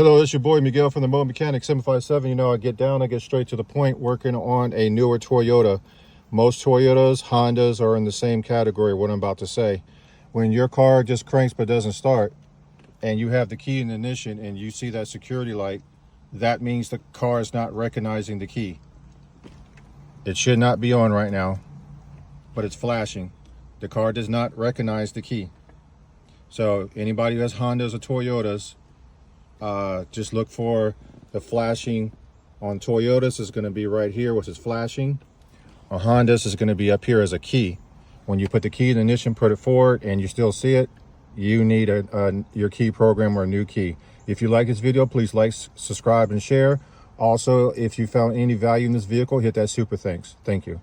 Hello, it's your boy Miguel from the Mobile Mechanic 757. You know, I get down, I get straight to the point, working on a newer Toyota. Most Toyotas, Hondas are in the same category, what I'm about to say. When your car just cranks but doesn't start, and you have the key in the ignition and you see that security light, that means the car is not recognizing the key. It should not be on right now, but it's flashing. The car does not recognize the key. So anybody who has Hondas or Toyotas, just look for the flashing. On Toyotas is going to be right here, which is flashing. On Hondas is going to be up here as a key. When you put the key in the ignition, put it forward, and you still see it, you need your key program or a new key. If you like this video, please like, subscribe, and share. Also, if you found any value in this vehicle, hit that super thanks. Thank you.